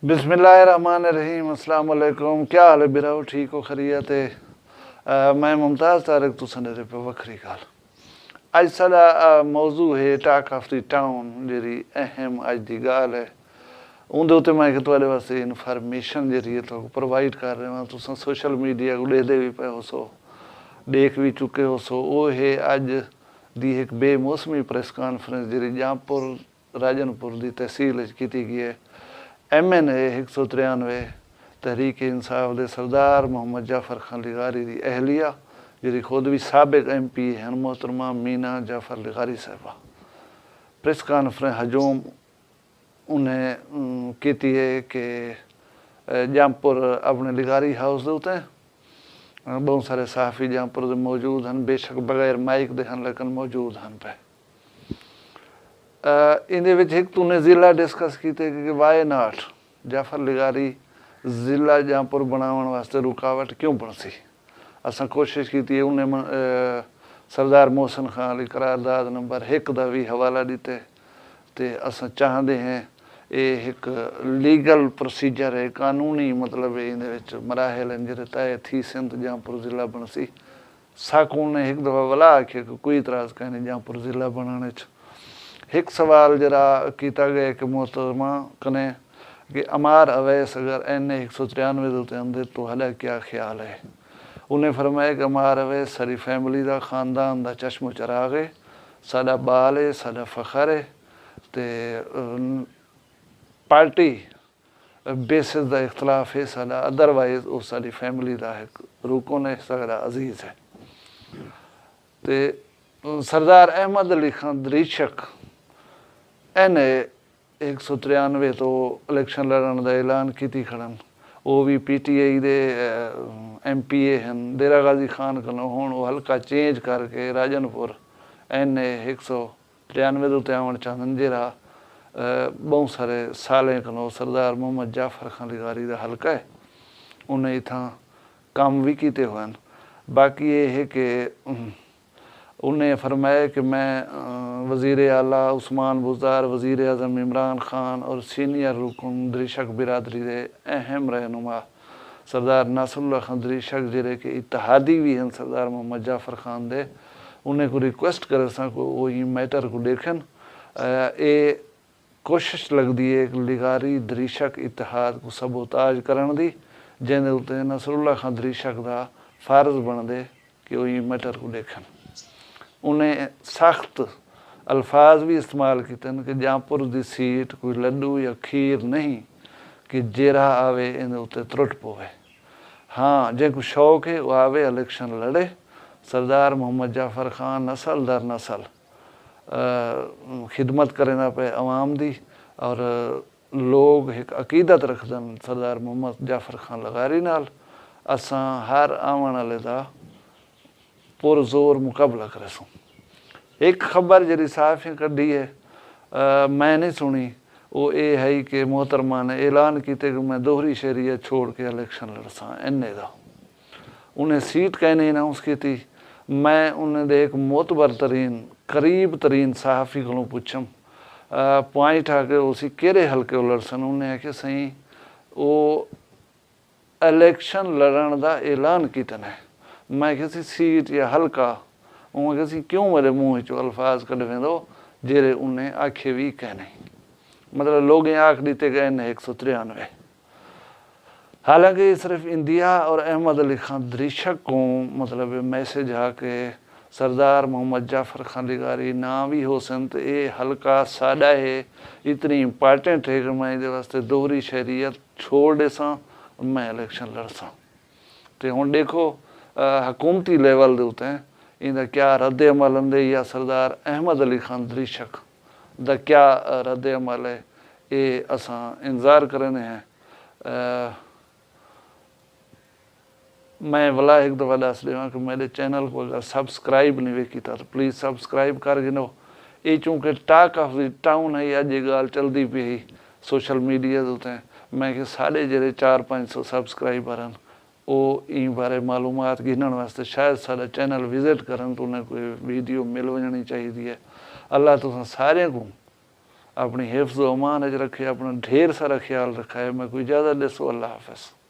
बिस्मिल्लाहिर्रहमानिर्रहीम। अस्सलाम वालेकुम। क्या हाल है बिराओ? ठीक हो? खैरियत है? मैं मुमताज़ तारक तुसन दे पे वखरी गल अज साडा मौजू है टाक ऑफ द टाउन जी अहम अज की गल है उनके उत्ते मैं थोड़े वास्ते इनफॉर्मेशन जी तो प्रोवाइड कर रहा तुस सोशल मीडिया को देखते भी पे हो सो देख भी चुके हो सो वो है अज की एक बेमौसमी प्रेस कॉन्फ्रेंस जी जामपुर राजनपुर की तहसील की गई है। MNA 193 तहरीक इंसाफ दे सरदार मोहम्मद जाफर खान लिगारी की अहलिया जी खुद भी सबक MP हैं मोहतरमा मीना जाफर लिगारी साहबा प्रेस कॉन्फ्रेंस हजूम उन्हें की है कि जामपुर अपने लिगारी हाउस के उत्ते बहुत सारे सहाफ़ी जामपुर के मौजूद हैं, बेशक बगैर माइक दे हैं लेकिन मौजूद हैं पे। इन्हें एक तूने ज़िला डिस्कस किए कि वाई नॉट जाफर लिगारी ज़िला जामपुर बनाने वास्ते रुकावट क्यों बन सी। असा कोशिश की उन्हें सरदार मोहसिन खान अली करारदाद नंबर 1 का भी हवाला दिते तो असा चाहते हैं ये एक लीगल प्रोसीजर है, कानूनी मतलब इन मराहल जो तय थी सिंध जामपुर ज़िला बन सी। साकून ने एक दफ़ा वला आखे कोई इतराज़ कहीं नहीं जामपुर ज़िला बनाने एक सवाल जरा किया गया कि मोहतरमा कने कि अमार अवैस अगर NA 193 उत्ते आंदे तो हला क्या ख्याल है। उन्हें फरमाया कि अमार अवैस सारी फैमिली का खानदान का चश्मो चराग है, साडा बाल है, साडा फखर है ते पार्टी बेसिस का इख्तलाफ है साडा, अदरवाइज वो सारी फैमिली का एक रुकन है, साडा अजीज़ है। तो सरदार अहमद अली खान दरीशक NA 193 तो इलेक्शन लड़न का ऐलान की खड़न वो भी PTI दे MPA हैं डेरा गाजी खान कनो हूँ वो हल्का चेंज करके राजनपुर NA 193 उत्ते आवन चाहन जरा बहुत सारे सालें कनो सरदार मोहम्मद जाफर खान लिगारी का हल्का है उन्हें इतना काम भी किए हुए हैं। बाकी ये है कि उन्हें फरमाया कि मैं वज़ीर आला उस्मान बुज़दार, वज़ीर आज़म इमरान खान और सीनियर रुकन दरीशक बिरादरी के अहम रहनुमा सरदार नासरुल्लाह खान दरीशक जिले के इत्तेहादी भी हैं सरदार मोहम्मद जाफर खान दे उन्हें को रिक्वेस्ट करे को वही मैटर को देखें। ये कोशिश लगती है कि लिगारी दरीशक इतिहाद को सबोताज करने दी जिन्हें उत्ते नासरुल्लाह खान दरीशक का फ़र्ज बन दे कि वही मैटर को देखें। उन्हें सख्त अल्फाज भी इस्तेमाल किए कि जामपुर की सीट कोई लड्डू या खीर नहीं कि जेरा आवे इन उत्ते त्रुट पवे। हाँ जे को शौक है वो आवे इलेक्शन लड़े। सरदार मोहम्मद जाफर खान नस्ल दर नस्ल खिदमत करें पे अवाम दी और लोग एक अकीदत रखदन सरदार मोहम्मद जाफर खान लगारी नाल असा हर आवन वाले का पुरजोर मुकाबला करे सो। एक खबर जी साफ़ी कढ़ी है मैं नहीं सुनी वो ये है कि मोहतरमा ने ऐलान किए कि मैं दोहरी शहरियत छोड़ के इलेक्शन लड़सा NA का। उन्हें सीट कहने अनाउंस की थी। मैं उन्हें एक मोतबर तरीन करीब तरीन सहाफ़ी को पूछम पॉइंट आके उसी केड़े हल्के लड़सन उन्हें आखे सही वो इलेक्शन लड़न का ऐलान किया है। मैं किसी सीट या हल्का उन्हें किसी क्यों मेरे मुँह चो अल्फाज कढ़ वेंदो जेरे उन्हें आखे भी कहने मतलब लोग आख दीते गए NA 193। हालांकि सिर्फ इंडिया और अहमद अली खान दरीशक को मतलब मैसेज आ के सरदार मोहम्मद जाफर खान लिगारी ना भी हो सन तो ये हल्का साड़ा है इतनी इंपॉर्टेंट है कि मैं ये वास्ते दोहरी शहरियत छोड़ दे सा मैं इलेक्शन लड़ सा। तो हूँ देखो हुकूमती लेवल के उत्ते इनका क्या रद्द अमल होंगे या सरदार अहमद अली खान दरीशक का क्या रद्द अमल है ये असा इंतज़ार करने हैं। मैं वाला एक दफ़ा दस देवा कि मेरे चैनल को अगर सब्सक्राइब नहीं किया तो प्लीज़ सब्सक्राइब कर गिनो। ये चूँकि टाक ऑफ द टाउन है अज गाल चलती पी सोशल मीडिया के उत्ते मैं कि साढ़े जे 400-500 सब्सक्राइबर हैं वो इन बारे मालूमात गिनने वास्ते शायद साडा चैनल विजिट करन तो उन्हें कोई वीडियो मिल वजनी चाहिए है। अल्लाह तुम सारे को अपनी हिफ्ज़ व अमान च रखे, अपना ढेर सारा ख्याल रखा है। मैं कोई इजाज़त दसो, अल्लाह हाफ़िज़।